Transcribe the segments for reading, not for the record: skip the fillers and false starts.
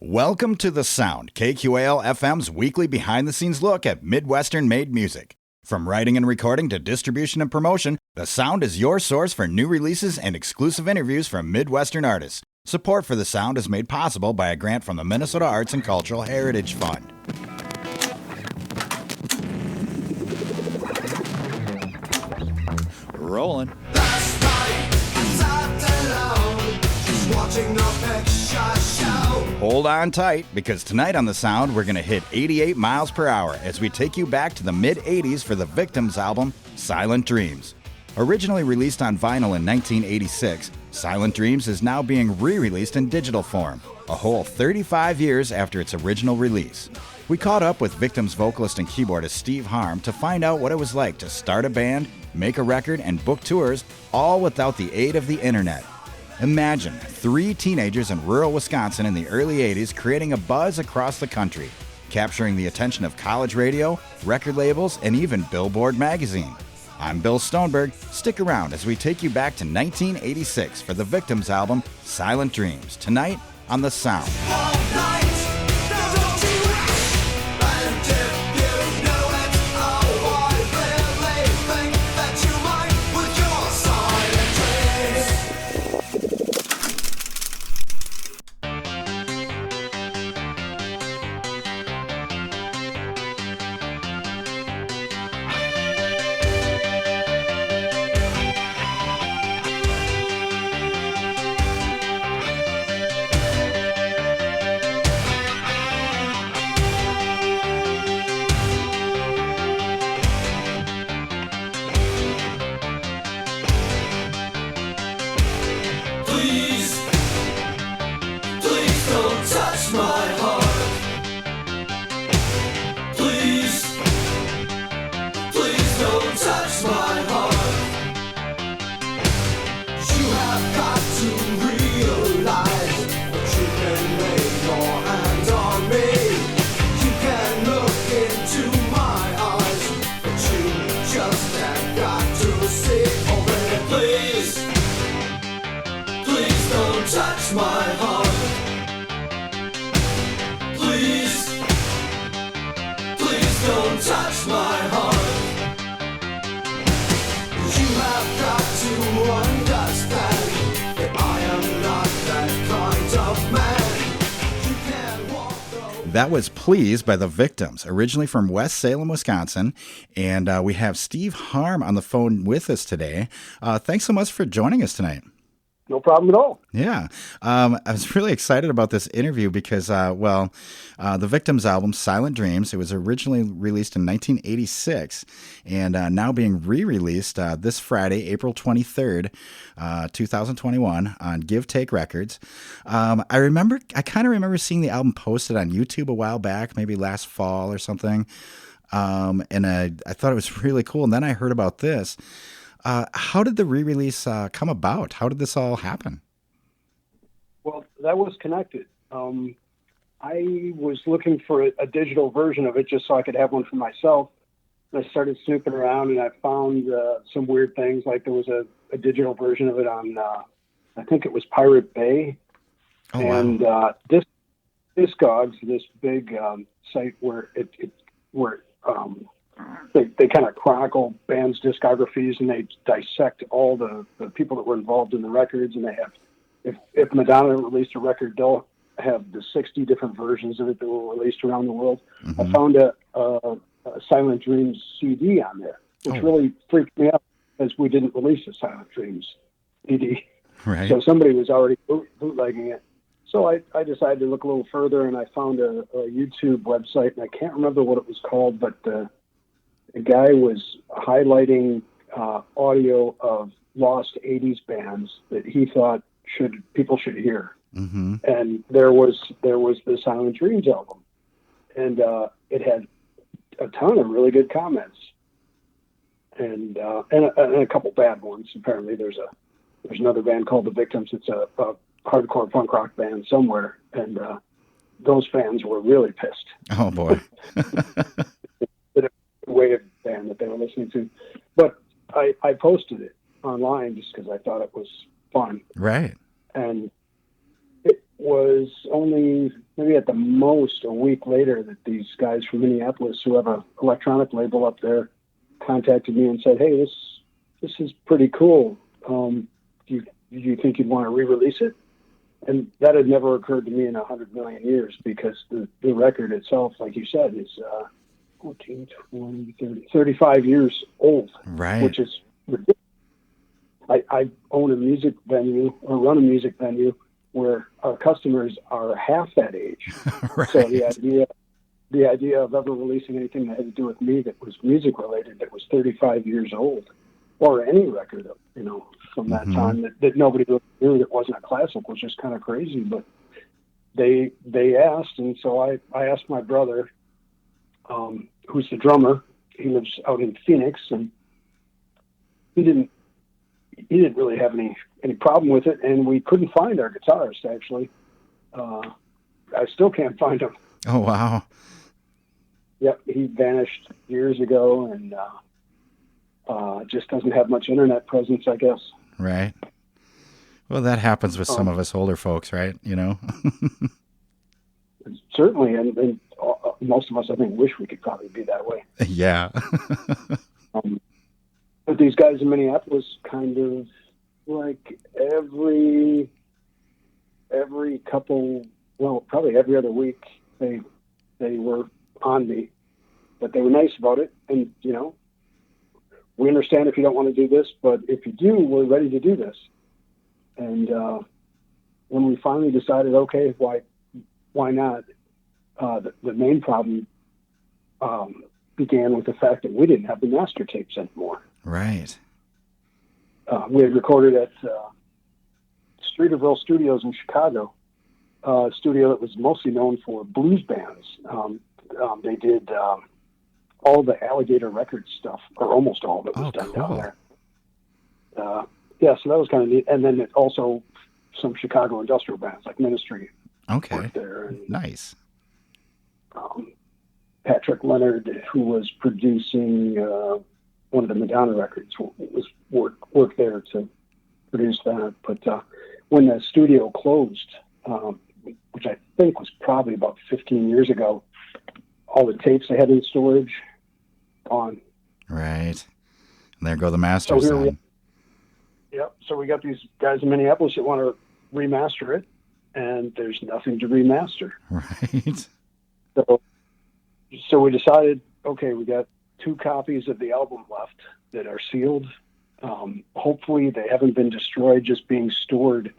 Welcome to The Sound, KQAL FM's weekly behind-the-scenes look at Midwestern-made music. From writing and recording to distribution and promotion, The Sound is your source for new releases and exclusive interviews from Midwestern artists. Support for The Sound is made possible by a grant from the Minnesota Arts and Cultural Heritage Fund. Rolling. Last night, I sat alone, just watching the picture show. Hold on tight, because tonight on The Sound, we're going to hit 88 miles per hour as we take you back to the mid-'80s for the Victims album, Silent Dreams. Originally released on vinyl in 1986, Silent Dreams is now being re-released in digital form, a whole 35 years after its original release. We caught up with Victims vocalist and keyboardist Steve Harm to find out what it was like to start a band, make a record, and book tours, all without the aid of the internet. Imagine 3 teenagers in rural Wisconsin in the early 80s creating a buzz across the country, capturing the attention of college radio, record labels, and even Billboard magazine. I'm Bill Stoneberg. Stick around as we take you back to 1986 for the Victims album, Silent Dreams, tonight on The Sound. All night, now don't you ask, and if you know it, oh, I really think that you might with your silent dreams. Please, please don't touch my heart. Please, please don't touch my heart. You have got to realize that you can lay your hands on me. You can look into my eyes, but you just have got to see. Oh, baby, please. Please don't touch my heart. Please, please don't touch my heart. You have got to understand that I am not that kind of man. You can't walk the That was Please by the Victims, originally from West Salem, Wisconsin. And we have Steve Harm on the phone with us today. Thanks so much for joining us tonight. No problem at all. Yeah. I was really excited about this interview because, the Victims album, Silent Dreams, it was originally released in 1986 and now being re-released this Friday, April 23rd, 2021 on Give Take Records. I kind of remember seeing the album posted on YouTube a while back, maybe last fall or something. And I thought it was really cool. And then I heard about this. How did the re-release come about? How did this all happen? Well, that was connected. I was looking for a digital version of it just so I could have one for myself. And I started snooping around and I found some weird things. Like there was a digital version of it on, I think it was Pirate Bay. Oh, and wow. Discogs, this big site where they kind of chronicle bands' discographies and they dissect all the people that were involved in the records. And they have, if Madonna released a record, they'll have the 60 different versions of it that were released around the world. Mm-hmm. I found a Silent Dreams CD on there, which really freaked me out because we didn't release a Silent Dreams CD. Right. So somebody was already bootlegging it. So I decided to look a little further and I found a YouTube website, and I can't remember what it was called, but the guy was highlighting audio of lost 80s bands that he thought people should hear. Mm-hmm. And there was the Silent Dreams album, and it had a ton of really good comments, and a couple bad ones. Apparently, there's another band called The Victims. It's a hardcore punk rock band somewhere, and those fans were really pissed. Oh boy. Wave band that they were listening to, but I posted it online just because I thought it was fun. Right. And was only maybe at the most a week later that these guys from Minneapolis who have an electronic label up there contacted me and said, "Hey, this is pretty cool. Do you think you'd want to re-release it?" And that had never occurred to me in 100 million years, because the record itself, like you said, is 14, 20, 30, 35 years old, Right. which is ridiculous. I own a music venue, or run a music venue, where our customers are half that age. Right. So the idea of ever releasing anything that had to do with me that was music related that was 35 years old, or any record, from that time that nobody really knew that wasn't a classic, was just kind of crazy. But they asked, and so I asked my brother, who's the drummer. He lives out in Phoenix, and he didn't really have any problem with it, and we couldn't find our guitarist, actually. I still can't find him. Oh, wow. Yep, he vanished years ago, and just doesn't have much internet presence, I guess. Right. Well, that happens with some of us older folks, right? Certainly, and most of us, I think, wish we could probably be that way. Yeah. But these guys in Minneapolis, kind of like every couple, well, probably every other week, they were on me, but they were nice about it. And, we understand if you don't want to do this, but if you do, we're ready to do this. And when we finally decided, okay, why not? The main problem began with the fact that we didn't have the master tapes anymore. Right. We had recorded at Streeterville Studios in Chicago, a studio that was mostly known for blues bands. They did all the Alligator Records stuff, or almost all of it was done down there. Yeah, so that was kind of neat. And then also some Chicago industrial bands like Ministry. Okay. Worked there. And, nice. Patrick Leonard, who was producing one of the Madonna records, worked there to produce that. But when the studio closed, which I think was probably about 15 years ago, all the tapes they had in storage, gone. Right. And there go the masters. So we got these guys in Minneapolis that want to remaster it, and there's nothing to remaster. Right. So we decided, okay, we got 2 copies of the album left that are sealed. Hopefully they haven't been destroyed, just being stored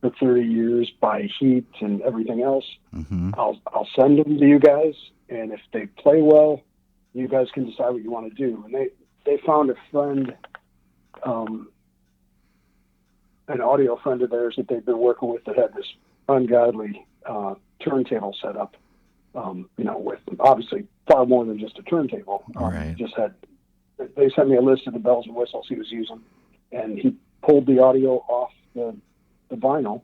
for 30 years by heat and everything else. Mm-hmm. I'll send them to you guys, and if they play well, you guys can decide what you want to do. And they found a friend, an audio friend of theirs that they've been working with, that had this ungodly turntable set up, with obviously far more than just a turntable. Right. They sent me a list of the bells and whistles he was using, and he pulled the audio off the vinyl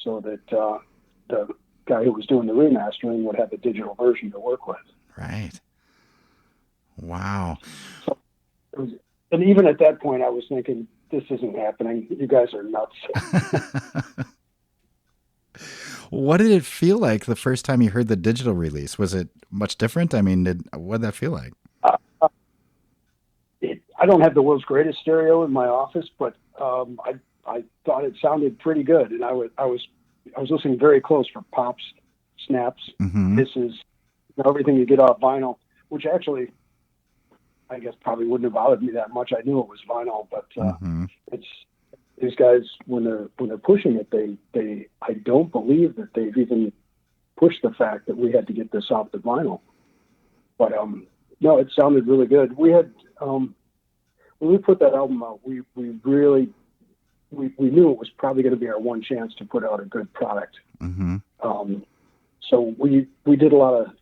so that the guy who was doing the remastering would have a digital version to work with. Right. Wow. So and even at that point, I was thinking, this isn't happening. You guys are nuts. What did it feel like the first time you heard the digital release? Was it much different? I mean, what did that feel like? I don't have the world's greatest stereo in my office, but I thought it sounded pretty good, and I was listening very close for pops, snaps, misses, everything you get off vinyl, which actually I guess probably wouldn't have bothered me that much. I knew it was vinyl, but it's these guys when they're pushing it, they I don't believe that they've even pushed the fact that we had to get this off the vinyl. But no, it sounded really good. We had when we put that album out, we really knew it was probably going to be our one chance to put out a good product. So we did a lot of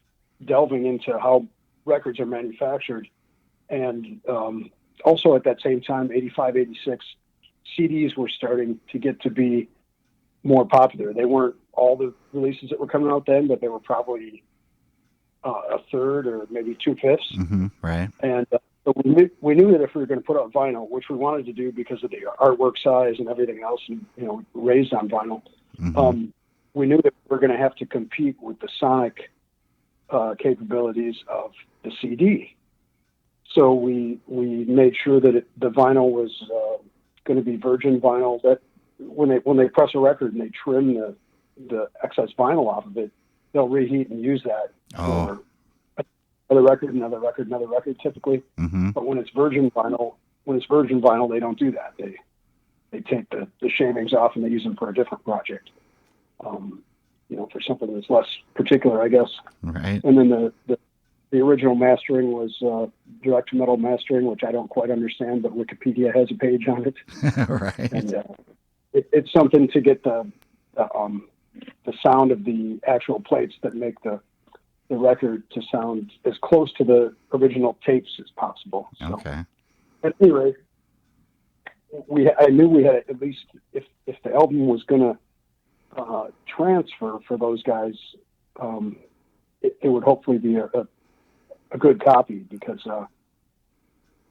delving into how records are manufactured. And also at that same time, 85, 86, CDs were starting to get to be more popular. They weren't all the releases that were coming out then, but they were probably a third or maybe 2/5. Right. And so we knew that if we were going to put out vinyl, which we wanted to do because of the artwork size and everything else, and raised on vinyl, we knew that we were going to have to compete with the sonic capabilities of the CD. So we made sure that the vinyl was going to be virgin vinyl. That when they press a record and they trim the excess vinyl off of it, they'll reheat and use that for another record, typically. Mm-hmm. But when it's virgin vinyl, they don't do that. They take the shavings off and they use them for a different project. For something that's less particular, I guess. Right. And then the original mastering was direct to metal mastering, which I don't quite understand, but Wikipedia has a page on it. Right. And it's something to get the sound of the actual plates that make the record to sound as close to the original tapes as possible. So, okay. at any rate, I knew we had at least, if the album was going to transfer for those guys, it would hopefully be a good copy, because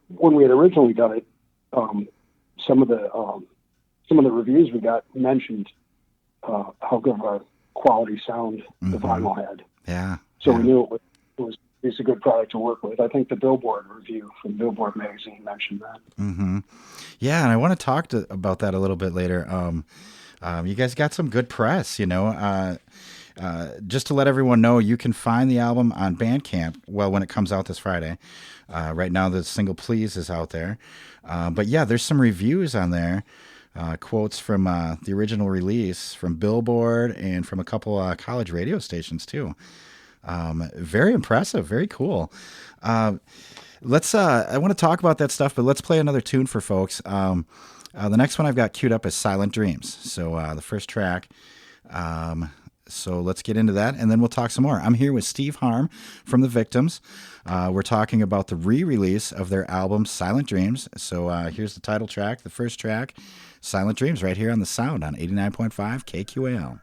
when we had originally done it, some of the reviews we got mentioned how good of a quality sound the vinyl had. Yeah. So we knew it was a good product to work with. I think the Billboard review from Billboard magazine mentioned that. Mm-hmm. Yeah, and I want to talk about that a little bit later. You guys got some good press, just to let everyone know, you can find the album on Bandcamp, well, when it comes out this Friday. Right now, the single Please is out there. But yeah, there's some reviews on there, quotes from the original release, from Billboard, and from a couple college radio stations, too. Very impressive, very cool. I want to talk about that stuff, but let's play another tune for folks. The next one I've got queued up is Silent Dreams. So the first track. So let's get into that, and then we'll talk some more. I'm here with Steve Harm from The Victims. We're talking about the re-release of their album, Silent Dreams. So here's the title track, the first track, Silent Dreams, right here on The Sound on 89.5 KQAL.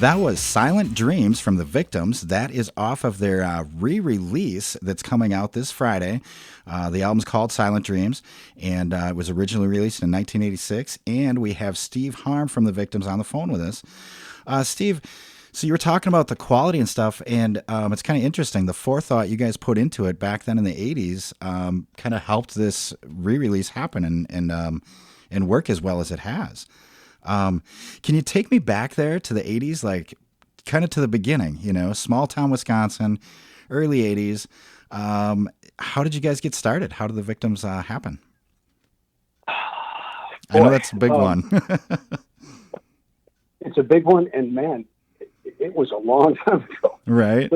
That was Silent Dreams from The Victims. That is off of their re-release that's coming out this Friday. The album's called Silent Dreams, and it was originally released in 1986. And we have Steve Harm from The Victims on the phone with us. Steve, so you were talking about the quality and stuff, and it's kind of interesting. The forethought you guys put into it back then in the 80s kind of helped this re-release happen and work as well as it has. Can you take me back there to the 80s? Like, kind of to the beginning, small town Wisconsin, early 80s. How did you guys get started? How did the Victims happen? I know that's a big one. It's a big one, and man, it was a long time ago. Right.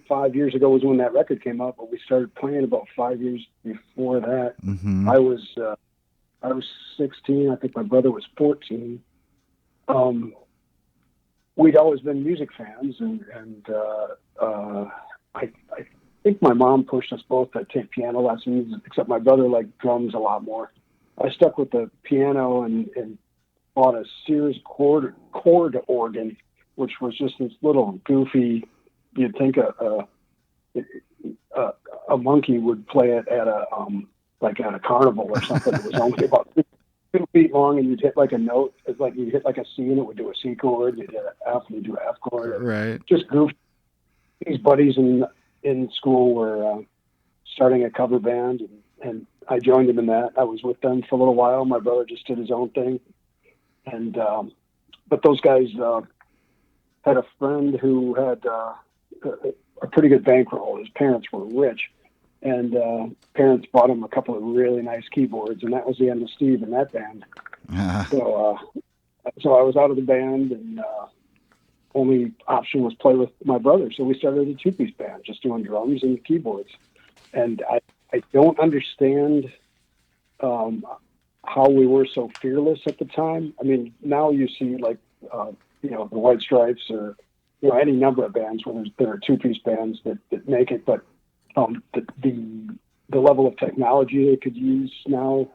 5 years ago was when that record came out, but we started playing about 5 years before that. Mm-hmm. I was 16. I think my brother was 14. We'd always been music fans, and I think my mom pushed us both to take piano lessons, except my brother liked drums a lot more. I stuck with the piano and bought a Sears chord organ, which was just this little goofy. You'd think a monkey would play it at a carnival or something. It was only about 2 feet long, and you'd hit like a note. It's like you'd hit like a C, and it would do a C chord. You'd hit an F, and you'd do an F chord. Right. Just goofy. These buddies in school were starting a cover band, and I joined them in that. I was with them for a little while. My brother just did his own thing, and but those guys had a friend who had a pretty good bankroll. His parents were rich, and parents bought him a couple of really nice keyboards, and that was the end of Steve in that band. So I was out of the band, and only option was play with my brother. So we started a 2-piece band, just doing drums and keyboards. And I don't understand how we were so fearless at the time. I mean, now you see like, the White Stripes or, any number of bands where there are 2-piece bands that make it. But the level of technology they could use now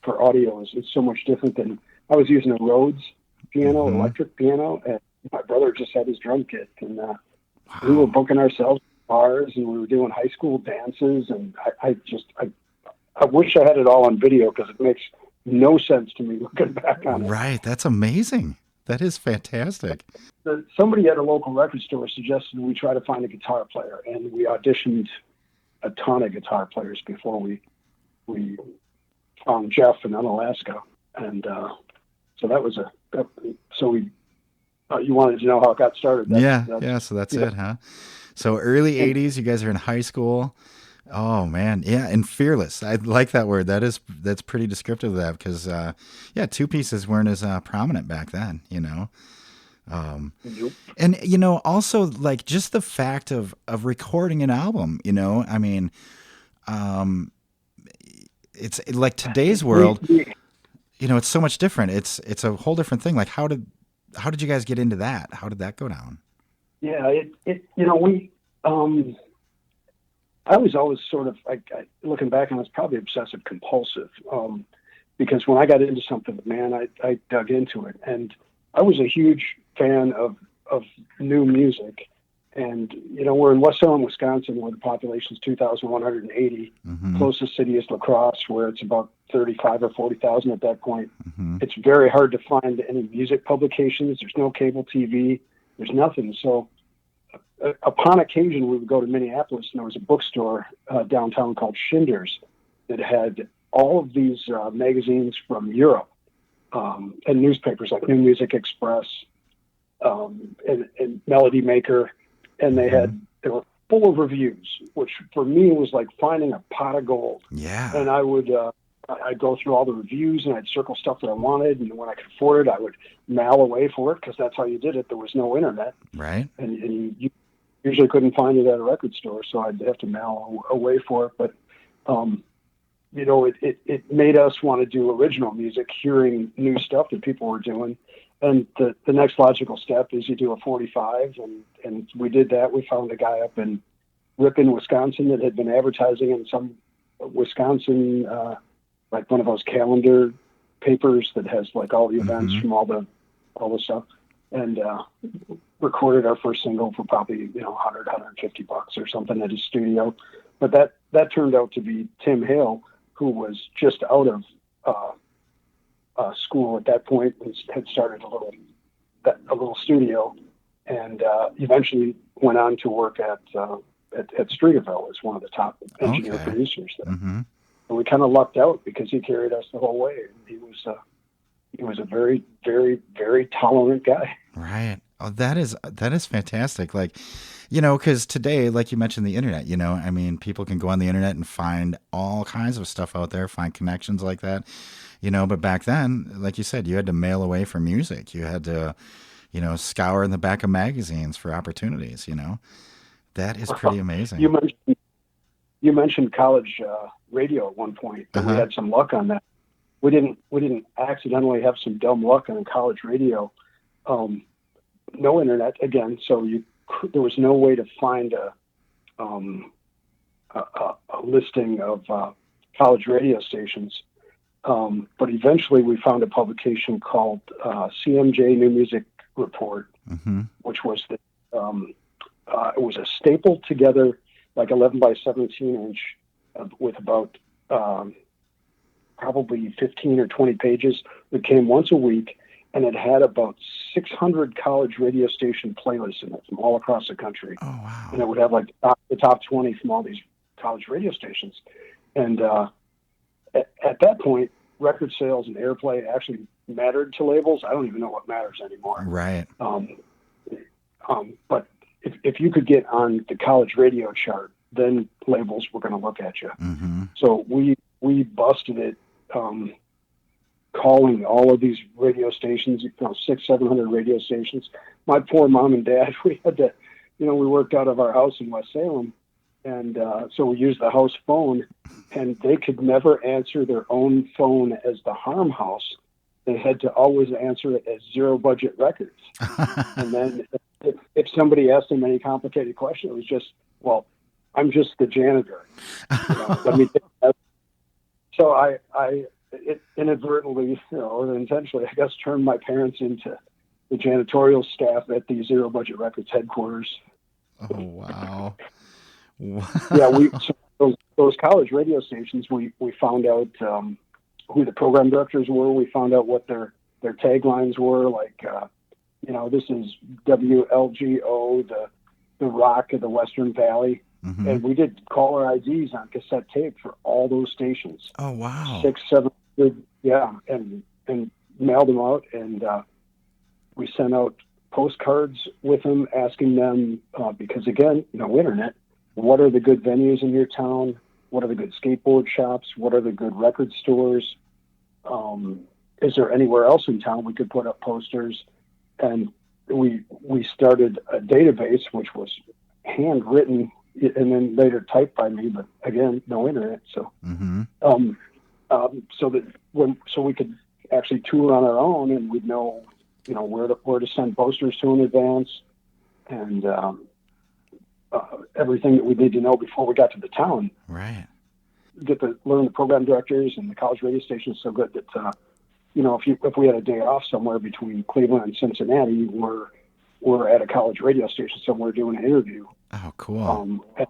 for audio is so much different than I was using a Rhodes piano, Mm-hmm. electric piano, and my brother just had his drum kit, and we were booking ourselves bars, and we were doing high school dances, and I wish I had it all on video because it makes no sense to me looking back on it. Right. That's amazing. That is fantastic. Somebody at a local record store suggested we try to find a guitar player, and we auditioned a ton of guitar players before we found Jeff in Unalaska, and so that was you wanted to know how it got started. So that's it, huh? So early 80s, you guys are in high school. Oh man. Yeah. And fearless. I like that word. That's pretty descriptive of that because, 2-pieces weren't as prominent back then, And, also like just the fact of recording an album, I mean, it's like today's world, it's so much different. It's a whole different thing. Like how did you guys get into that? How did that go down? Yeah, I was always sort of, looking back on it, it's probably obsessive compulsive, because when I got into something, man, I dug into it, and I was a huge fan of new music, and we're in West Salem, Wisconsin, where the population is 2,180. Mm-hmm. Closest city is La Crosse, where it's about 35 or 40,000 at that point. Mm-hmm. It's very hard to find any music publications. There's no cable TV. There's nothing. So upon occasion, we would go to Minneapolis, and there was a bookstore downtown called Schindler's that had all of these magazines from Europe and newspapers like New Music Express and Melody Maker, and they were full of reviews, which for me was like finding a pot of gold. Yeah. And I would I'd go through all the reviews, and I'd circle stuff that I wanted, and when I could afford it, I would mail away for it because that's how you did it. There was no internet, right? And you usually couldn't find it at a record store, so I'd have to mail away for it. But it made us want to do original music, hearing new stuff that people were doing. And the next logical step is you do a 45, and we did that. We found a guy up in Ripon, Wisconsin, that had been advertising in some Wisconsin, like one of those calendar papers that has like all the events from all the stuff, and recorded our first single for probably $150 or something at his studio. But that turned out to be Tim Hale, who was just out of school at that point and had started a little studio, and eventually went on to work at Streeterville as one of the top engineer producers there. Mm-hmm. And we kind of lucked out because he carried us the whole way. He was a very, very, very tolerant guy. Right. Oh, that is fantastic. Like, because today, like you mentioned, the internet. I mean, people can go on the internet and find all kinds of stuff out there, find connections like that. But back then, like you said, you had to mail away for music. You had to, scour in the back of magazines for opportunities. That is pretty amazing. You mentioned college radio at one point, and we had some luck on that. We didn't accidentally have some dumb luck on college radio. No internet again, so there was no way to find a listing of college radio stations. But eventually, we found a publication called CMJ New Music Report, which was it was a stapled together like 11 by 17 inch with about probably 15 or 20 pages that came once a week, and it had about 600 college radio station playlists in it from all across the country. Oh, wow. And it would have like the top 20 from all these college radio stations. And at that point, record sales and airplay actually mattered to labels. I don't even know what matters anymore. Right. But if you could get on the college radio chart, then labels were going to look at you. Mm-hmm. So we busted it, calling all of these radio stations, 600-700 radio stations. My poor mom and dad, we had to, we worked out of our house in West Salem. And so we used the house phone, and they could never answer their own phone as the Harm House. They had to always answer it as Zero Budget Records. And then if somebody asked them any complicated question, it was just, well, I'm just the janitor. Let me take that. So I inadvertently, or intentionally, I guess, turned my parents into the janitorial staff at the Zero Budget Records headquarters. Oh, wow. Yeah, so those college radio stations, we found out who the program directors were. We found out what their taglines were, like, this is WLGO, the rock of the Western Valley. Mm-hmm. And we did caller IDs on cassette tape for all those stations. Oh, wow. 600, 700, yeah, and mailed them out. And we sent out postcards with them, asking them, because, again, no internet, what are the good venues in your town? What are the good skateboard shops? What are the good record stores? Is there anywhere else in town we could put up posters? And we started a database, which was handwritten and then later typed by me, but again, no internet. So, so we could actually tour on our own, and we'd know, where to send posters to in advance, and everything that we need to know before we got to the town. Right. Learn the program directors and the college radio stations so good that if we had a day off somewhere between Cleveland and Cincinnati, we're at a college radio station somewhere doing an interview. Oh, cool. And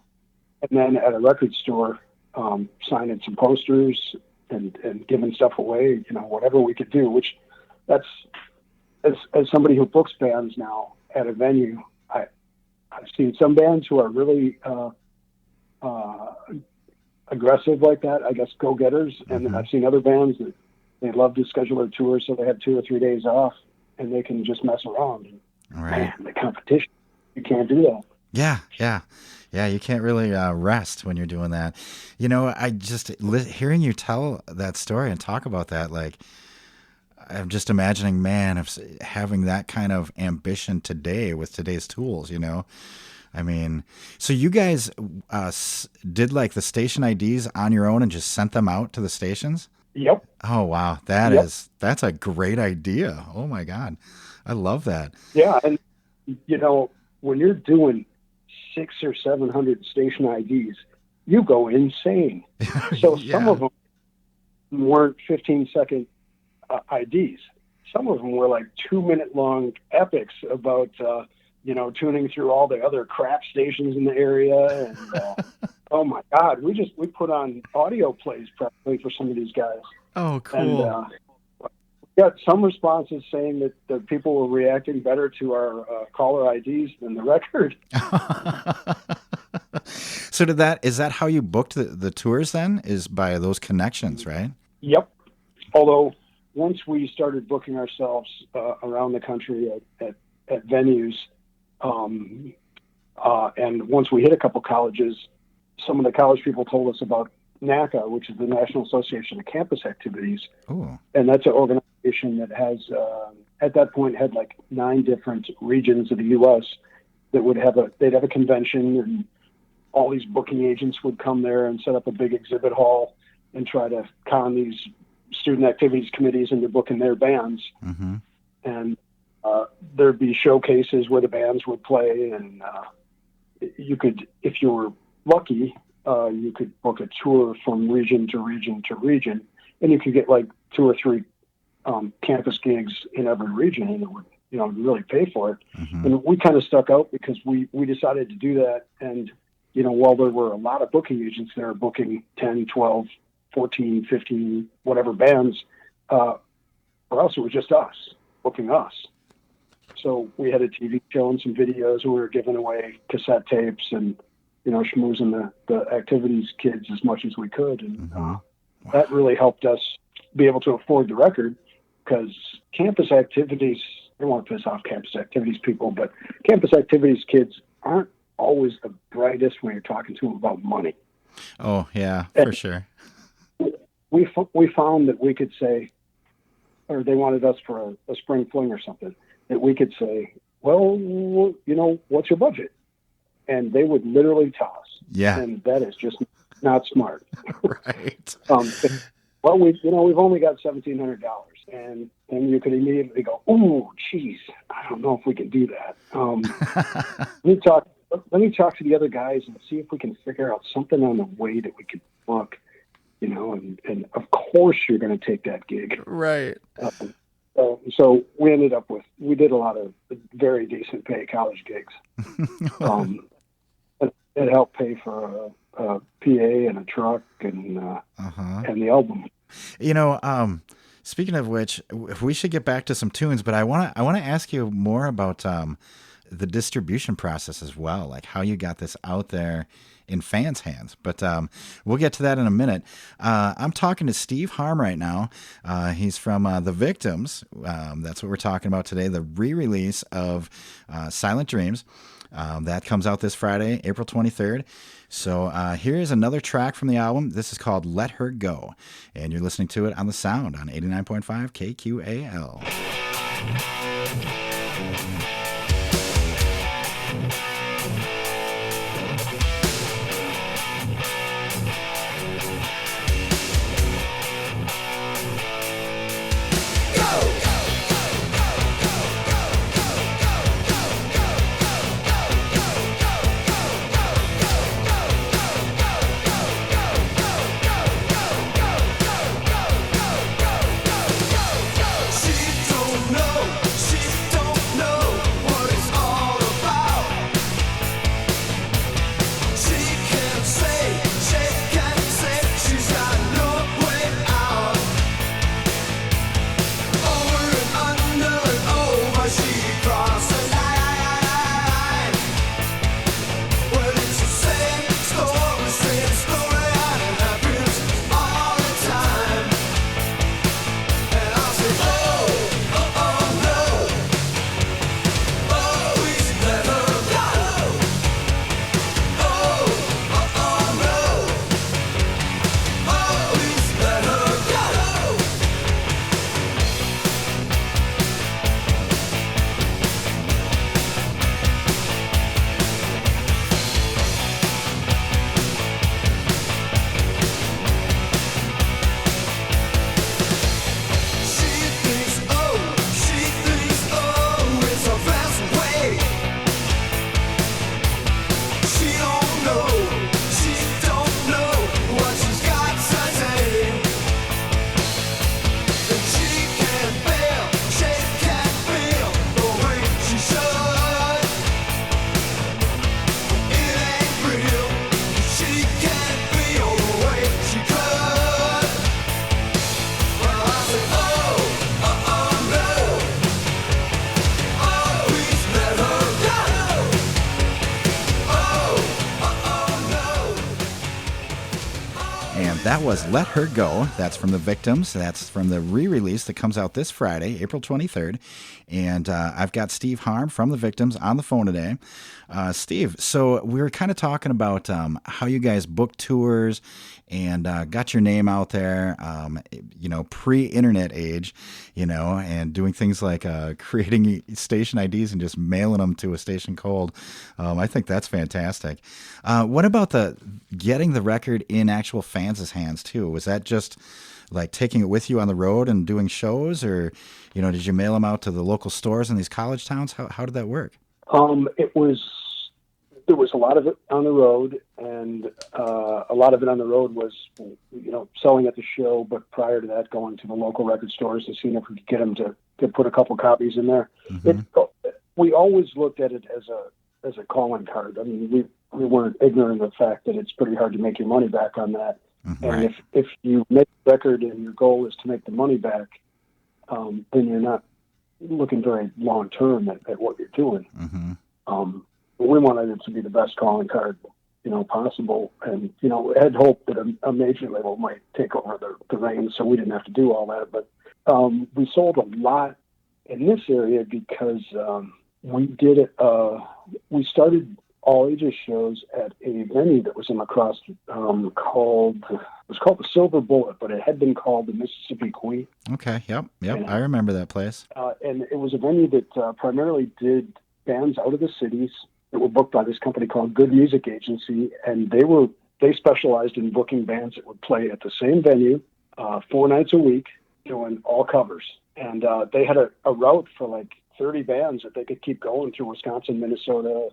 then at a record store, signing some posters and giving stuff away, whatever we could do, which that's, as somebody who books bands now at a venue, I've seen some bands who are really aggressive like that, I guess, go-getters. And then I've seen other bands that they love to schedule their tours so they have 2 or 3 days off and they can just mess around. And, right. Man, the competition, you can't do that. Yeah, you can't really rest when you're doing that. I just, hearing you tell that story and talk about that, like, I'm just imagining, man, of having that kind of ambition today with today's tools, I mean, so you guys did like the station IDs on your own and just sent them out to the stations? Yep. Oh, wow. That's a great idea. Oh my God. I love that. Yeah. And, when you're doing 600 or 700 station IDs, you go insane. So some of them weren't 15-second IDs. Some of them were like 2-minute long epics about, tuning through all the other crap stations in the area. And, oh my God, we put on audio plays probably for some of these guys. Oh, cool. And, we got some responses saying that the people were reacting better to our caller IDs than the record. So is that how you booked the tours then? Is by those connections, right? Yep. Although once we started booking ourselves around the country at at venues. And once we hit a couple colleges, some of the college people told us about NACA, which is the National Association of Campus Activities. Ooh. And that's an organization that has, at that point, had like 9 different regions of the U.S. that they'd have a convention, and all these booking agents would come there and set up a big exhibit hall and try to con these student activities committees into booking their bands. Mm-hmm. And there'd be showcases where the bands would play, and you could, if you were lucky, you could book a tour from region to region to region, and you could get like 2 or 3 campus gigs in every region, and it would, really pay for it. Mm-hmm. And we kind of stuck out because we decided to do that. And, while there were a lot of booking agents there booking 10, 12, 14, 15, whatever bands, for us, it was just us booking us. So we had a TV show and some videos, and we were giving away cassette tapes and, schmoozing the activities kids as much as we could. And that really helped us be able to afford the record, because campus activities, I don't want to piss off campus activities people, but campus activities kids aren't always the brightest when you're talking to them about money. Oh, yeah, for sure. We found that we could say, or they wanted us for a spring fling or something, that we could say, well, what's your budget? And they would literally tell us. Yeah. And that is just not smart. Right. Well, we've only got $1,700, and then you could immediately go, oh, geez, I don't know if we can do that. Let me talk to the other guys and see if we can figure out something on the way that we could book, and of course you're going to take that gig. Right. So we did a lot of very decent pay college gigs. It helped pay for a PA and a truck and the album. Speaking of which, we should get back to some tunes, but I want to ask you more about the distribution process as well, like how you got this out there in fans' hands. But we'll get to that in a minute. I'm talking to Steve Harm right now. He's from The Victims. That's what we're talking about today, the re-release of Silent Dreams. That comes out this Friday, April 23rd. So here is another track from the album. This is called Let Her Go, and you're listening to it on The Sound on 89.5 KQAL. She don't know That was Let Her Go. That's from the Victims. That's from the re-release that comes out this Friday, April 23rd. And I've got Steve Harm from the Victims on the phone today. Steve, so we were kind of talking about how you guys book tours and got your name out there, pre-internet age, and doing things like creating station IDs and just mailing them to a station cold. I think that's fantastic. What about getting the record in actual fans' hands too? Was that just like taking it with you on the road and doing shows, or did you mail them out to the local stores in these college towns? How did that work? There was a lot of it on the road, and a lot of it on the road was, selling at the show. But prior to that, going to the local record stores to see if we could get them to put a couple copies in there. Mm-hmm. We always looked at it as a calling card. I mean, we weren't ignorant of the fact that it's pretty hard to make your money back on that. Mm-hmm. And right. if you make a record and your goal is to make the money back, then you're not looking very long term at what you're doing. Mm-hmm. We wanted it to be the best calling card, possible. And, had hoped that a major label might take over the reins, so we didn't have to do all that. But we sold a lot in this area because we did it. We started all ages shows at a venue that was in La Crosse called the Silver Bullet, but it had been called the Mississippi Queen. Okay, yep, and, I remember that place. And it was a venue that primarily did bands out of the cities that were booked by this company called Good Music Agency, and they specialized in booking bands that would play at the same venue 4 nights a week, doing all covers. And they had a route for like 30 bands that they could keep going through Wisconsin, Minnesota,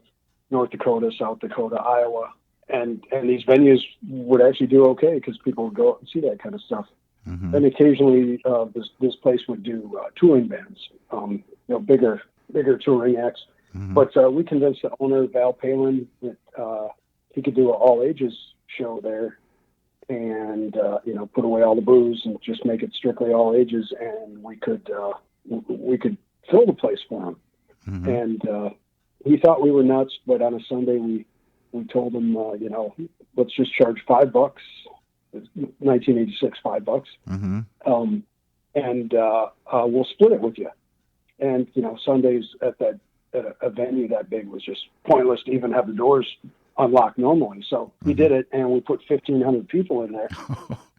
North Dakota, South Dakota, Iowa, and these venues would actually do okay because people would go out and see that kind of stuff. Mm-hmm. And occasionally, this place would do touring bands, bigger touring acts. Mm-hmm. But we convinced the owner, Val Palin, that he could do an all ages show there, and put away all the booze and just make it strictly all ages, and we could fill the place for him. Mm-hmm. And he thought we were nuts, but on a Sunday we told him, let's just charge $5. 1986, $5. Mm-hmm. And we'll split it with you. And Sundays at a venue that big was just pointless to even have the doors unlocked normally. So we did it, and we put 1,500 people in there,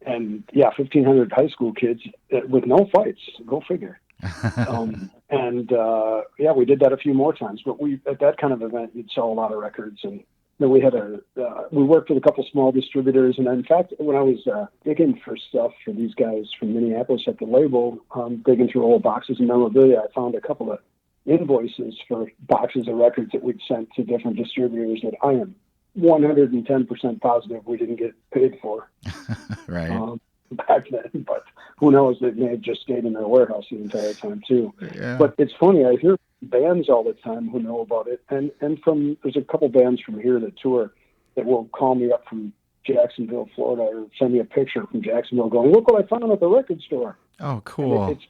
and 1,500 high school kids with no fights. Go figure. We did that a few more times, but at that kind of event, you'd sell a lot of records. And then we had we worked with a couple small distributors. And in fact, when I was digging for stuff for these guys from Minneapolis at the label, digging through old boxes of memorabilia, I found a couple of invoices for boxes of records that we'd sent to different distributors that I am 110% positive we didn't get paid for. Right. Back then, but who knows, they may have just stayed in their warehouse the entire time too. Yeah. But it's funny, I hear bands all the time who know about it, and there's a couple bands from here that tour that will call me up from Jacksonville, Florida, or send me a picture from Jacksonville going, look what I found at the record store. Oh, cool. And it's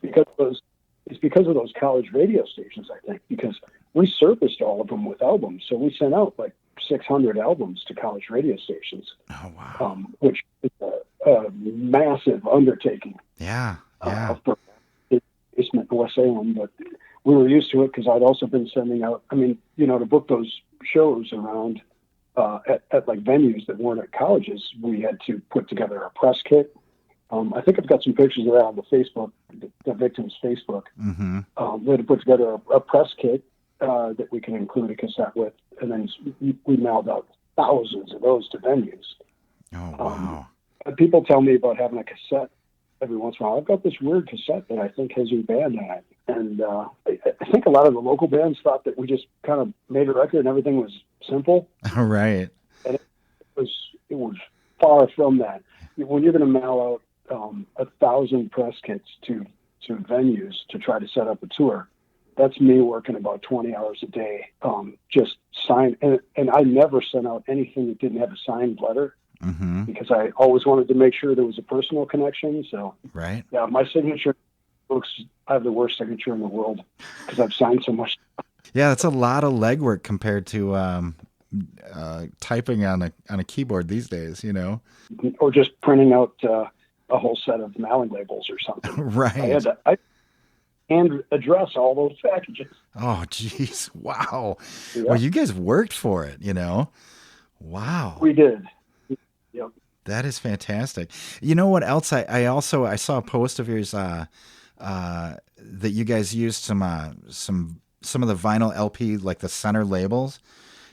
because of those college radio stations, I think, because we surfaced all of them with albums. So we sent out like 600 albums to college radio stations. Oh, wow. Which is a massive undertaking. Yeah. For basement in West Salem, but we were used to it because I'd also been sending out, to book those shows around at like venues that weren't at colleges, we had to put together a press kit. I think I've got some pictures of that on the Facebook, the Victims Facebook. Mm-hmm. We had to put together a press kit that we can include a cassette with, and then we mailed out thousands of those to venues. Oh, wow. People tell me about having a cassette every once in a while. I've got this weird cassette that I think has your band on it. And I think a lot of the local bands thought that we just kind of made a record and everything was simple. Right. And it was far from that. When you're going to mail out 1,000 press kits to venues to try to set up a tour, that's me working about 20 hours a day, just sign. And I never sent out anything that didn't have a signed letter. Mm-hmm. Because I always wanted to make sure there was a personal connection. So, right. Yeah, my signature books, I have the worst signature in the world because I've signed so much. Yeah, that's a lot of legwork compared to, typing on a keyboard these days, Or just printing out a whole set of mailing labels or something. Right. I had to and address all those packages. Oh, geez. Wow. Yeah. Well, you guys worked for it, Wow. We did. Yep. That is fantastic. You know what else? I saw a post of yours that you guys used some of the vinyl LP, like the center labels,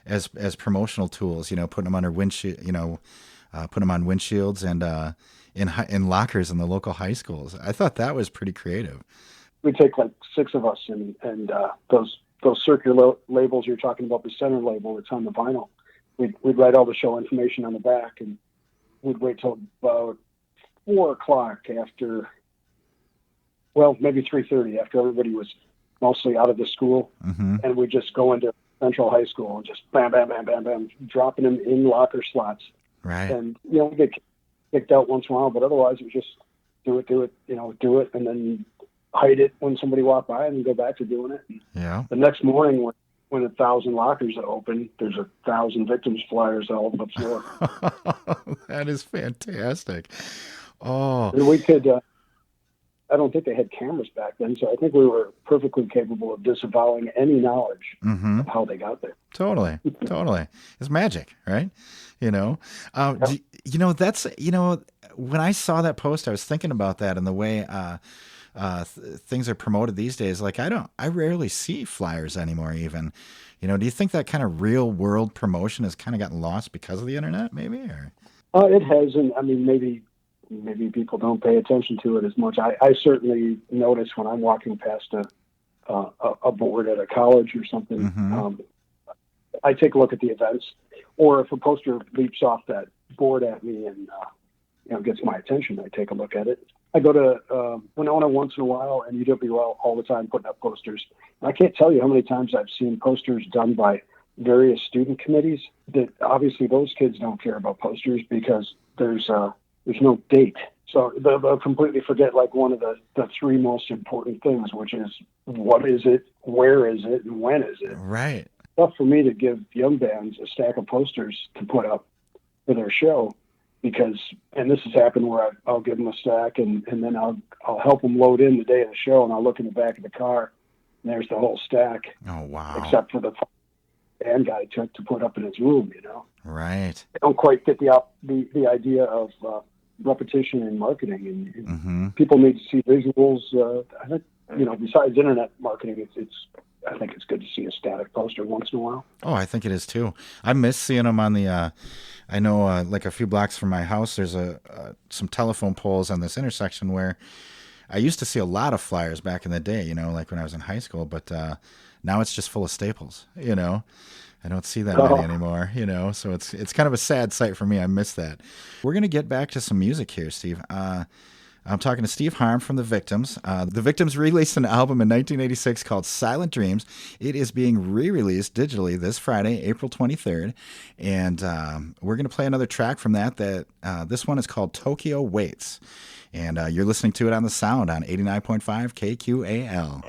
as promotional tools. Putting them under windshield, putting them on windshields and in lockers in the local high schools. I thought that was pretty creative. We take like 6 of us, and those circular labels you're talking about, the center label that's on the vinyl. We'd write all the show information on the back, and we'd wait till about 4:00 after, well, maybe 3:30 after everybody was mostly out of the school, and we'd just go into Central High School and just bam, bam, bam, bam, bam, dropping them in locker slots. Right. And we get kicked out once in a while, but otherwise it was just do it, and then hide it when somebody walked by, and then go back to doing it. Yeah. The next morning, when 1,000 lockers are open, there's 1,000 victims flyers all over the floor. That is fantastic. Oh. And we could. I don't think they had cameras back then, so I think we were perfectly capable of disavowing any knowledge of how they got there. Totally. It's magic, right? That's when I saw that post, I was thinking about that and the way things are promoted these days. Like I rarely see flyers anymore. Even, do you think that kind of real world promotion has kind of gotten lost because of the internet, maybe? Or it has, and I mean maybe people don't pay attention to it as much. I certainly notice when I'm walking past a board at a college or something. I take a look at the events, or if a poster leaps off that board at me and gets my attention, I take a look at it. I go to Winona once in a while, and UWL all the time putting up posters. And I can't tell you how many times I've seen posters done by various student committees that obviously those kids don't care about posters because there's no date. So they'll completely forget like one of the 3 most important things, which is what is it, where is it, and when is it? Right. Tough for me to give young bands a stack of posters to put up for their show because, and this has happened where I'll give them a stack and then I'll help them load in the day of the show, and I'll look in the back of the car and there's the whole stack. Oh, wow. Except for the band guy took to put up in his room, Right. I don't quite get the idea of repetition in marketing, and people need to see visuals. I think, besides internet marketing, I think it's good to see a static poster once in a while. Oh, I think it is too. I miss seeing them on the, I know like a few blocks from my house, there's some telephone poles on this intersection where I used to see a lot of flyers back in the day, like when I was in high school, but now it's just full of staples, I don't see that many anymore, so it's kind of a sad sight for me. I miss that. We're going to get back to some music here, Steve. I'm talking to Steve Harm from The Victims. The Victims released an album in 1986 called Silent Dreams. It is being re-released digitally this Friday, April 23rd. And we're going to play another track from that. This one is called Tokyo Waits. And you're listening to it on The Sound on 89.5 KQAL.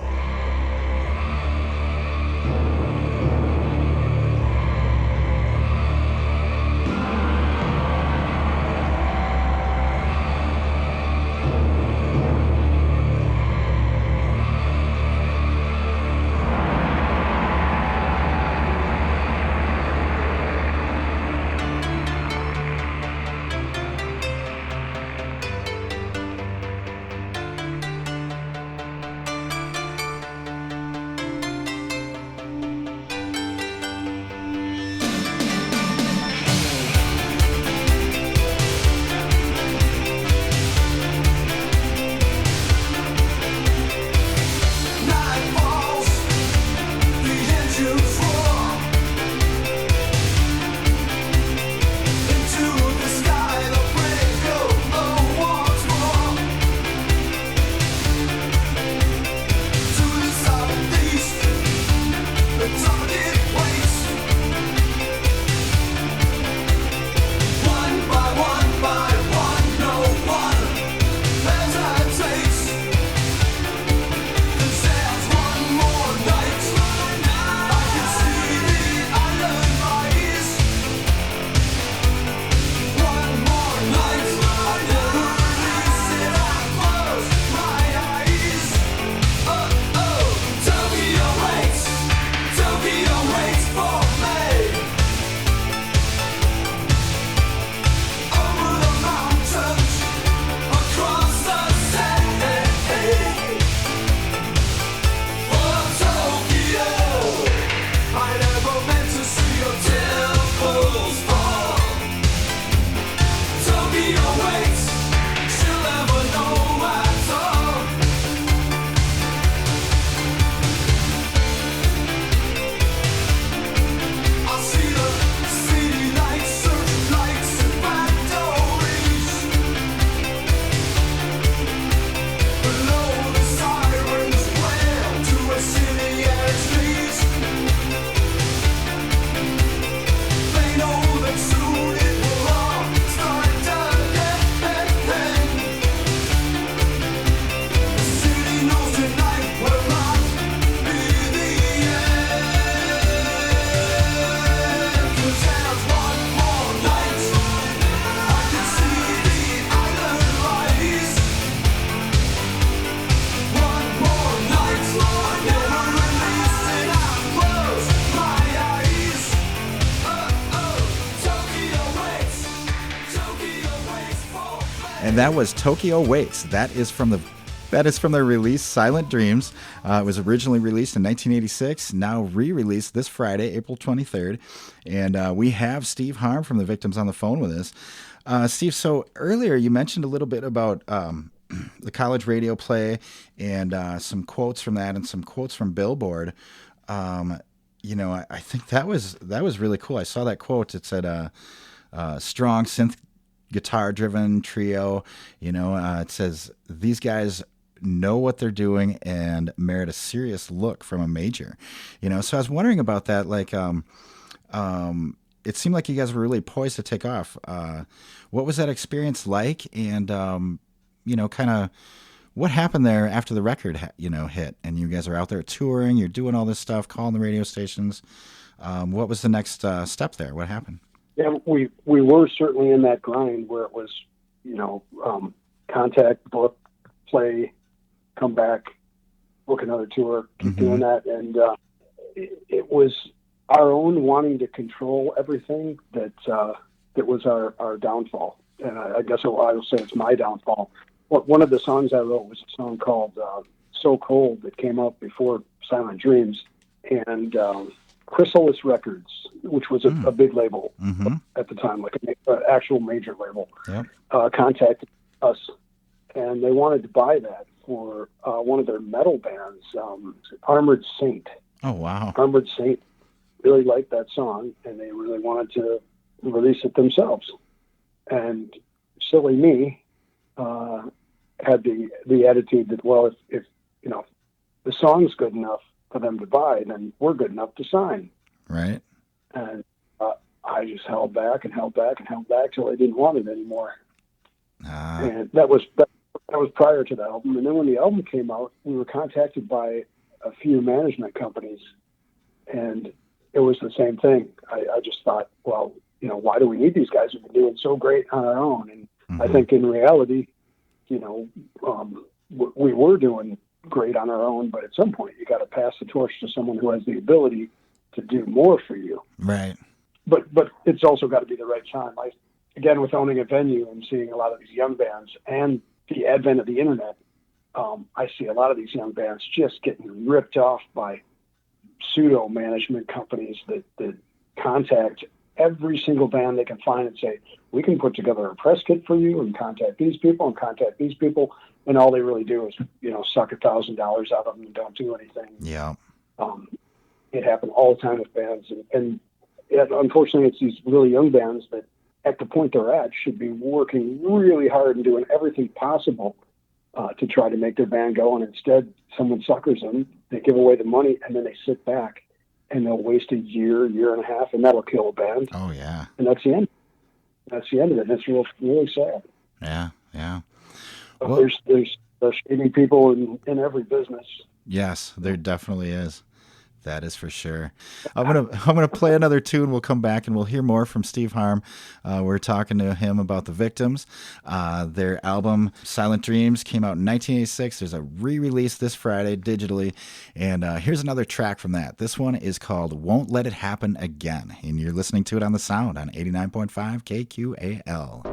And that was Tokyo Waits. That is from their release, Silent Dreams. It was originally released in 1986, now re-released this Friday, April 23rd. And we have Steve Harm from the Victims on the phone with us. Steve, so earlier you mentioned a little bit about the college radio play and some quotes from that and some quotes from Billboard. I think that was really cool. I saw that quote. It said, strong synth guitar-driven trio. It says, these guys know what they're doing and merit a serious look from a major. So I was wondering about that. Like, it seemed like you guys were really poised to take off. What was that experience like? And, kind of what happened there after the record, hit and you guys are out there touring, you're doing all this stuff, calling the radio stations. What was the next step there? What happened? Yeah, we were certainly in that grind where it was, contact, book, play, come back, book another tour, keep doing that. And it was our own wanting to control everything that was our downfall. And I guess I will say it's my downfall. One of the songs I wrote was a song called So Cold that came out before Silent Dreams. And Chrysalis Records, which was a big label at the time, like an actual major label, contacted us, and they wanted to buy that for one of their metal bands, Armored Saint. Oh, wow. Armored Saint really liked that song, and they really wanted to release it themselves. And silly me had the attitude that, well, if the song's good enough for them to buy, then we're good enough to sign. Right. And I just held back and held back and held back till I didn't want it anymore. And that was prior to the album. And then when the album came out, we were contacted by a few management companies, and it was the same thing. I just thought, well, why do we need these guys who've been doing so great on our own? And I think in reality, we were doing great on our own, but at some point you got to pass the torch to someone who has the ability to do more for you. Right. But it's also got to be the right time. Again, with owning a venue and seeing a lot of these young bands and the advent of the internet, I see a lot of these young bands just getting ripped off by pseudo management companies that contact every single band they can find and say, we can put together a press kit for you and contact these people and contact these people. And all they really do is, suck $1,000 out of them and don't do anything. Yeah. It happened all the time with bands. And unfortunately, it's these really young bands that at the point they're at should be working really hard and doing everything possible to try to make their band go. And instead, someone suckers them, they give away the money, and then they sit back and they'll waste a year and a half, and that'll kill a band. Oh, yeah. And that's the end. That's the end of it. And it's really sad. Yeah, yeah. But well, there's shady people in every business. Yes, there definitely is. That is for sure. I'm gonna play another tune. We'll come back and we'll hear more from Steve Harm. We're talking to him about the Victims. Their album Silent Dreams came out in 1986. There's a re-release this Friday digitally, and here's another track from that. This one is called "Won't Let It Happen Again," and you're listening to it on the Sound on 89.5 KQAL.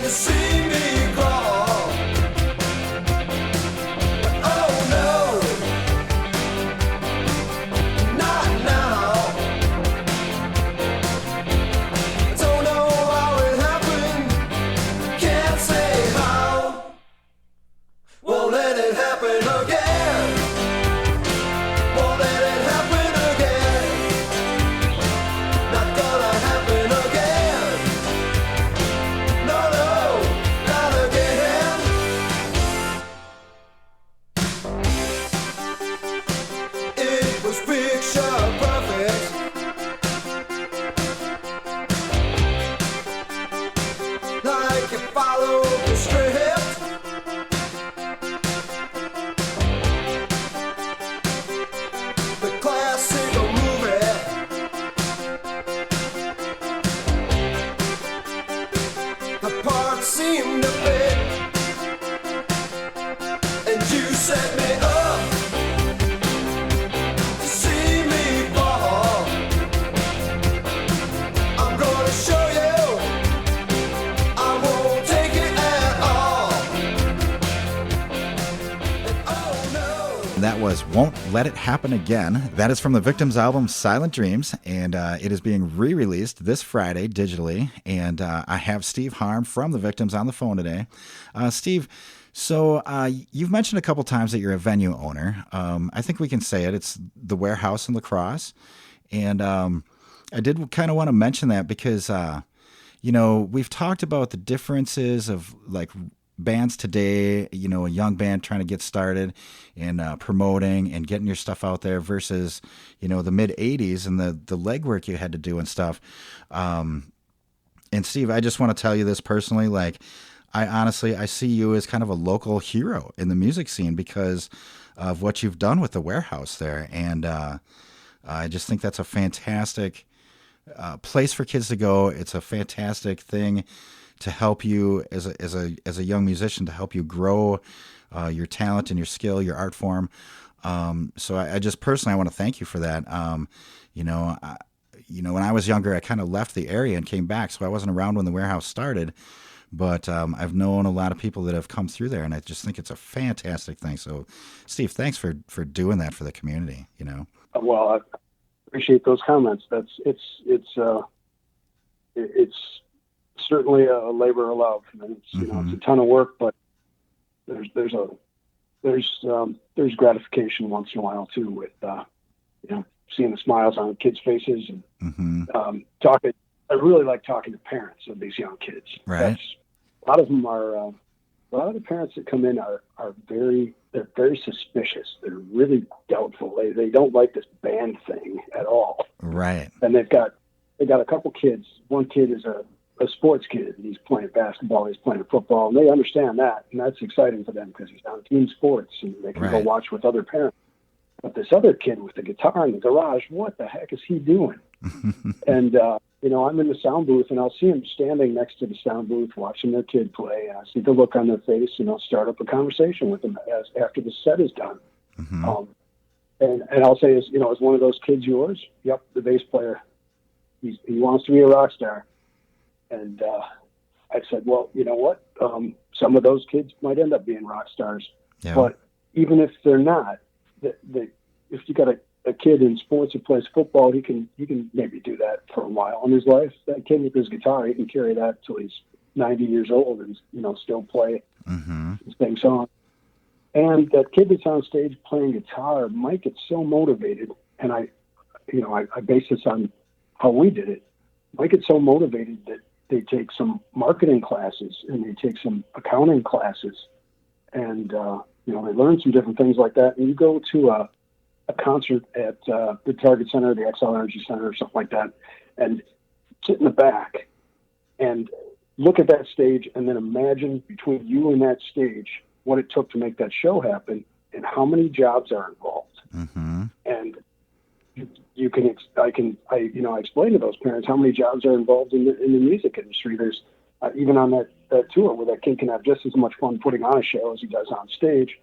See me crawl. not seem to fit. And you set me up to see me fall. I'm gonna show you I won't take it at all. And oh no. That was Won't Let It Happen Again. That is from the Victims album Silent Dreams, and it is being re-released this Friday digitally. And I have Steve Harm from the Victims on the phone today. Steve, so you've mentioned a couple times that you're a venue owner. I think we can say it. It's the Warehouse in La Crosse. And I did kind of want to mention that because, we've talked about the differences of like bands today, a young band trying to get started and promoting and getting your stuff out there versus, the mid 80s and the legwork you had to do and stuff. And Steve, I just want to tell you this personally, like, I see you as kind of a local hero in the music scene because of what you've done with the Warehouse there. And I just think that's a fantastic place for kids to go. It's a fantastic thing to help you as a young musician, to help you grow your talent and your skill, your art form. So I just personally, I want to thank you for that. When I was younger, I kind of left the area and came back, so I wasn't around when the Warehouse started. But I've known a lot of people that have come through there, and I just think it's a fantastic thing. So, Steve, thanks for doing that for the community. Well, I appreciate those comments. It's certainly a labor of love. And it's it's a ton of work, but there's gratification once in a while too with seeing the smiles on kids' faces and talking. I really like talking to parents of these young kids. Right. A lot of them are. A lot of the parents that come in are very suspicious. They're really doubtful. They don't like this band thing at all. Right. And they got a couple kids. One kid is a sports kid. He's playing basketball. He's playing football, and they understand that, and that's exciting for them because he's on team sports and they can go watch with other parents. But this other kid with the guitar in the garage, what the heck is he doing? And I'm in the sound booth, and I'll see him standing next to the sound booth watching their kid play. And I see the look on their face, and I'll start up a conversation with them after the set is done. And I'll say, is one of those kids yours? Yep, the bass player. He wants to be a rock star. And I said, well, you know what? Some of those kids might end up being rock stars. Yeah. But even if they're not, if you got a kid in sports who plays football, he can maybe do that for a while in his life. That kid with his guitar, he can carry that till he's 90 years old and still play his sing song. And that kid that's on stage playing guitar might get so motivated, and I base this on how we did it. Might get so motivated that they take some marketing classes and they take some accounting classes, and they learn some different things like that. And you go to a concert at the Target Center, the XL Energy Center, or something like that, and sit in the back and look at that stage, and then imagine between you and that stage what it took to make that show happen and how many jobs are involved. And I explain to those parents how many jobs are involved in the music industry. There's even on that tour where that kid can have just as much fun putting on a show as he does on stage.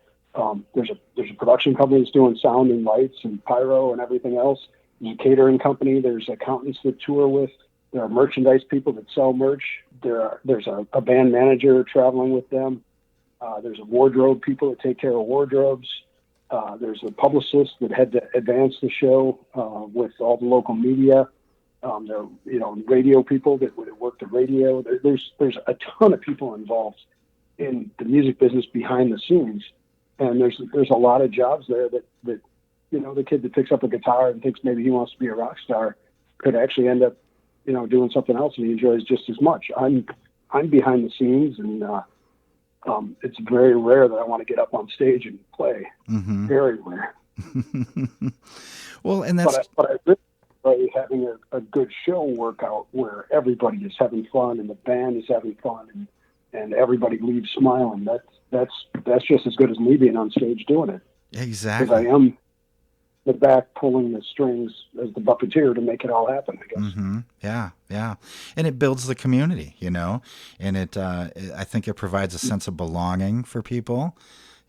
There's a production company that's doing sound and lights and pyro and everything else. There's a catering company. There's accountants that tour with. There are merchandise people that sell merch. There's a band manager traveling with them. There's a wardrobe people that take care of wardrobes. There's a publicist that had to advance the show with all the local media. There are radio people that would work the radio. There's a ton of people involved in the music business behind the scenes, and there's a lot of jobs there that the kid that picks up a guitar and thinks maybe he wants to be a rock star could actually end up doing something else and he enjoys just as much. I'm behind the scenes, and it's very rare that I want to get up on stage and play. Very rare. Well, and that's. But I really enjoy having a good show workout where everybody is having fun and the band is having fun and everybody leaves smiling. That's just as good as me being on stage doing it. Exactly. Because the back pulling the strings as the puppeteer to make it all happen, I guess. Mm-hmm. Yeah, yeah. And it builds the community, you know, and I think it provides a sense of belonging for people,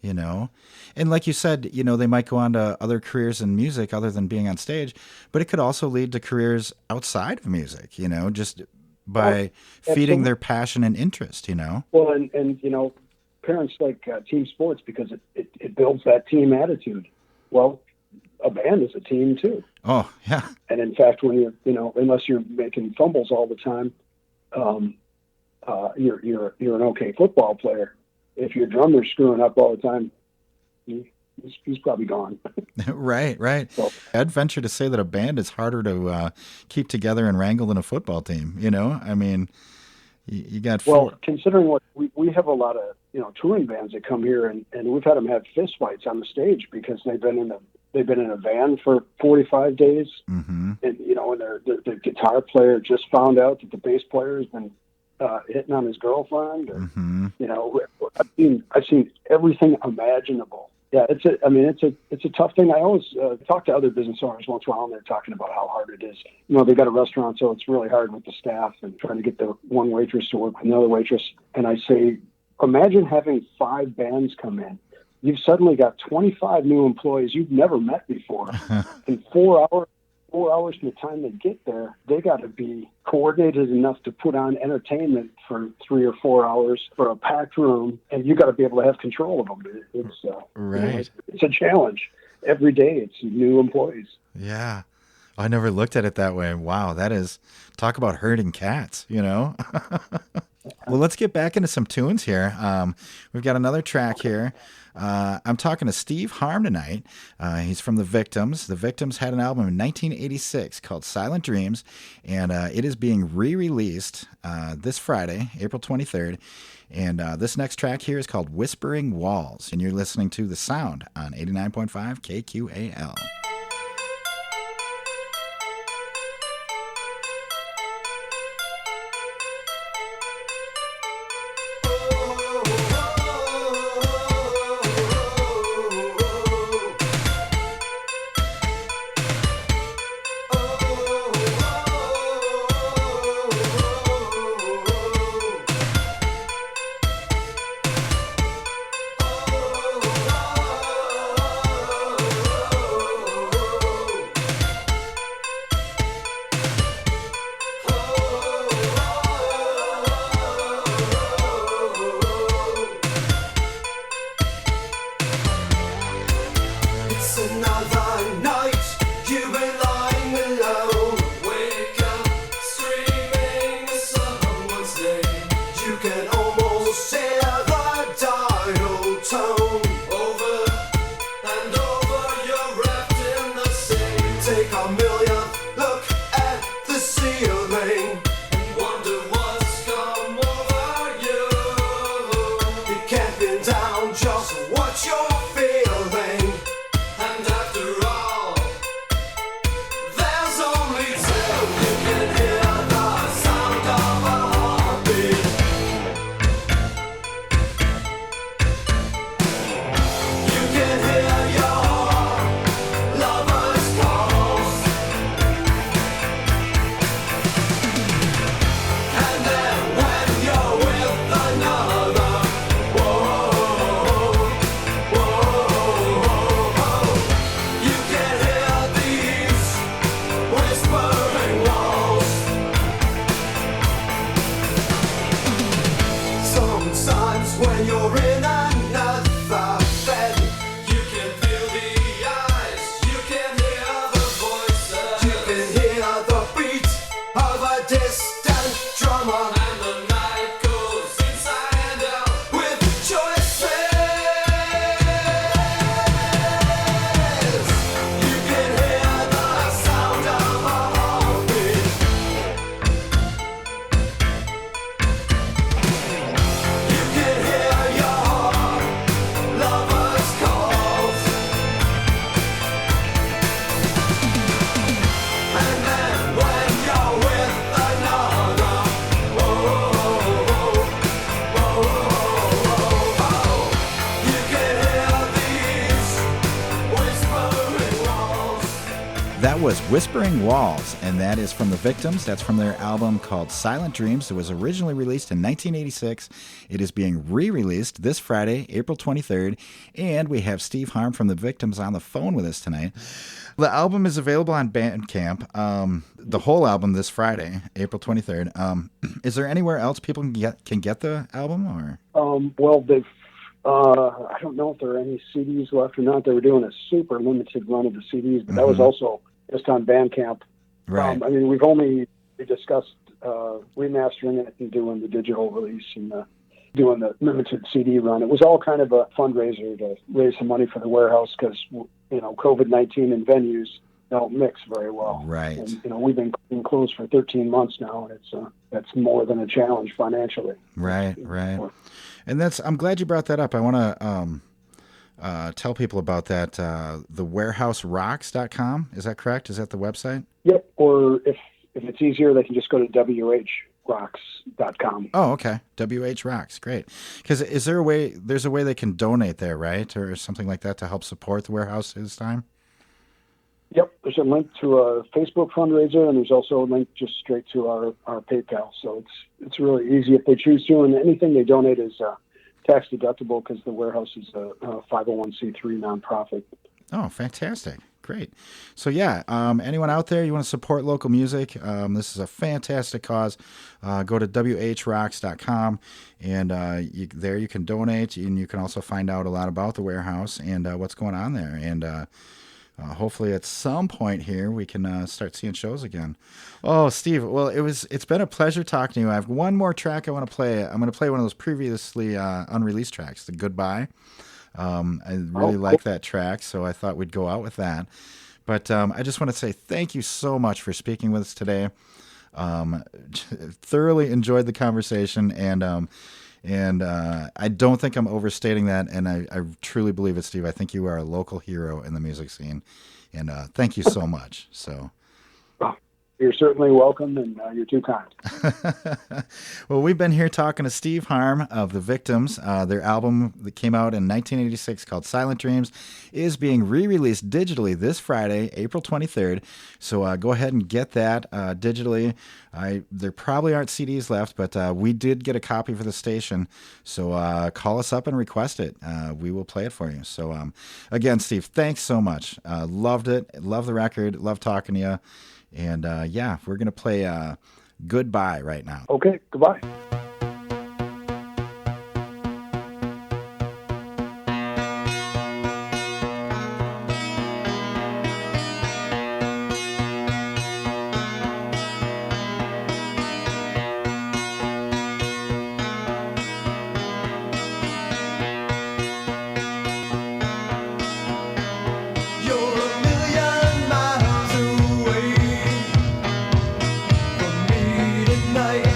you know. And like you said, you know, they might go on to other careers in music other than being on stage, but it could also lead to careers outside of music, you know, just by feeding their passion and interest, you know. Well, and you know, parents like team sports because it builds that team attitude. Well, a band is a team too. Oh, yeah. And in fact, when you know, unless you're making fumbles all the time, you're an okay football player. If your drummer's screwing up all the time, he's probably gone. Right, right. So, I'd venture to say that a band is harder to keep together and wrangle than a football team. You know, I mean, you got four. Well, considering what we have a lot of, you know, touring bands that come here, and we've had them have fist fights on the stage because they've been in a van for 45 days, mm-hmm. and you know, and the guitar player just found out that the bass player has been hitting on his girlfriend, or, mm-hmm. you know, I've seen everything imaginable. Yeah, it's a tough thing. I always talk to other business owners once in a while, and they're talking about how hard it is. You know, they got a restaurant, so it's really hard with the staff and trying to get the one waitress to work with another waitress. And I say, imagine having 5 bands come in. You've suddenly got 25 new employees you've never met before. In 4 hours from the time they get there, they got to be coordinated enough to put on entertainment for 3 or 4 hours for a packed room, and you got to be able to have control of them. It's right. You know, it's a challenge every day. It's new employees. Yeah, I never looked at it that way. Wow, that is, talk about herding cats. You know. Well, let's get back into some tunes here. We've got another track here. I'm talking to Steve Harm tonight. He's from The Victims. The Victims had an album in 1986 called Silent Dreams, and it is being re-released this Friday, April 23rd. And this next track here is called Whispering Walls, and you're listening to The Sound on 89.5 KQAL. Oh was Whispering Walls, and that is from the Victims. That's from their album called Silent Dreams. It was originally released in 1986. It is being re-released this Friday, April 23rd, and we have Steve Harm from the Victims on the phone with us tonight. The album is available on Bandcamp, the whole album this Friday, April 23rd. Is there anywhere else people can get the album? Or Well, they've I don't know if there are any CDs left or not. They were doing a super limited run of the CDs, but that was also just on Bandcamp. Right. I mean, we discussed remastering it and doing the digital release and doing the limited CD run. It was all kind of a fundraiser to raise some money for the warehouse because, COVID-19 and venues don't mix very well. Right. And, we've been closed for 13 months now, and that's more than a challenge financially. Right. And I'm glad you brought that up. I want to tell people about that. TheWarehouseRocks.com. Is that correct? Is that the website? Yep. Or if it's easier, they can just go to WHRocks.com. Oh, okay. WH Rocks. Great. Because there's a way they can donate there, right? Or something like that to help support the warehouse this time? Yep. There's a link to a Facebook fundraiser, and there's also a link just straight to our PayPal. So it's really easy if they choose to, and anything they donate is tax deductible because the warehouse is a 501c3 nonprofit. Oh, fantastic. Great. So, yeah, anyone out there, you want to support local music, this is a fantastic cause. Go to WHRocks.com, and there you can donate, and you can also find out a lot about the warehouse and what's going on there. And hopefully at some point here we can start seeing shows again. Oh, Steve, well, it's been a pleasure talking to you. I have one more track I want to play. I'm going to play one of those previously unreleased tracks, the Goodbye. I really like that track, so I thought we'd go out with that. But I just want to say thank you so much for speaking with us today. Thoroughly enjoyed the conversation, and I don't think I'm overstating that, and I truly believe it, Steve. I think you are a local hero in the music scene, and thank you so much. So, you're certainly welcome, and you're too kind. Well, we've been here talking to Steve Harm of The Victims. Their album that came out in 1986 called Silent Dreams is being re-released digitally this Friday, April 23rd. So go ahead and get that digitally. There probably aren't CDs left, but we did get a copy for the station. So call us up and request it. We will play it for you. So again, Steve, thanks so much. Loved it. Love the record. Love talking to you. And we're going to play Goodbye right now. Okay, goodbye. Tonight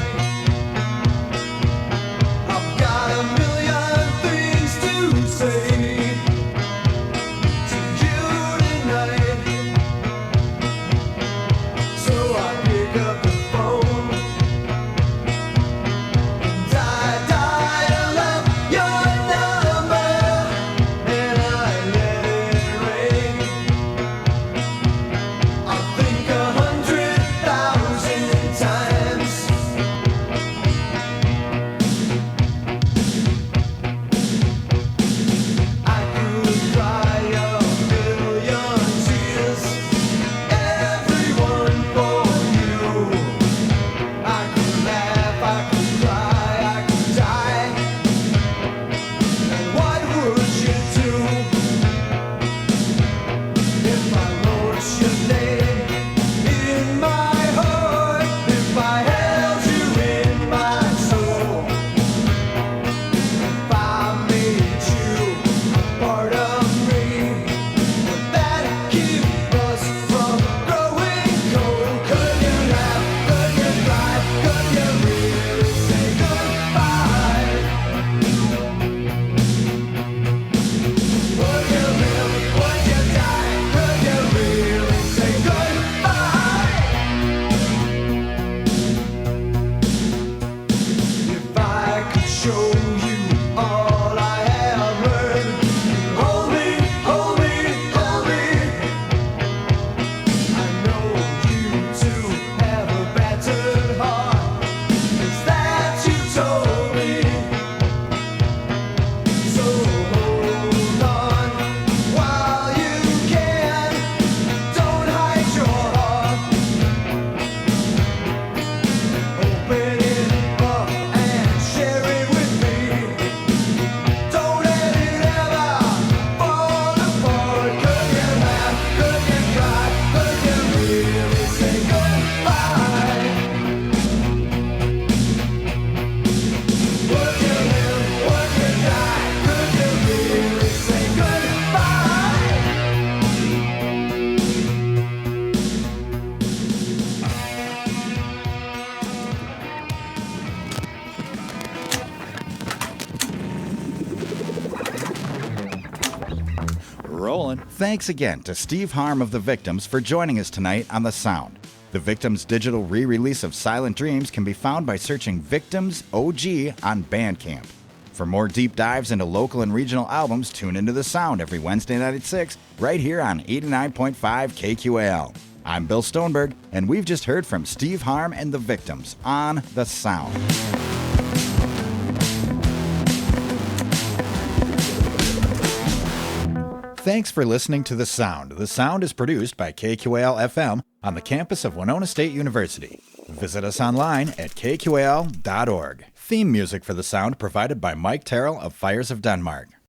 calling. Thanks again to Steve Harm of The Victims for joining us tonight on The Sound. The Victims' digital re-release of Silent Dreams can be found by searching Victims OG on Bandcamp. For more deep dives into local and regional albums, tune into The Sound every Wednesday night at 6, right here on 89.5 KQAL. I'm Bill Stoneberg, and we've just heard from Steve Harm and The Victims on The Sound. Thanks for listening to The Sound. The Sound is produced by KQAL FM on the campus of Winona State University. Visit us online at kqal.org. Theme music for The Sound provided by Mike Terrell of Fires of Denmark.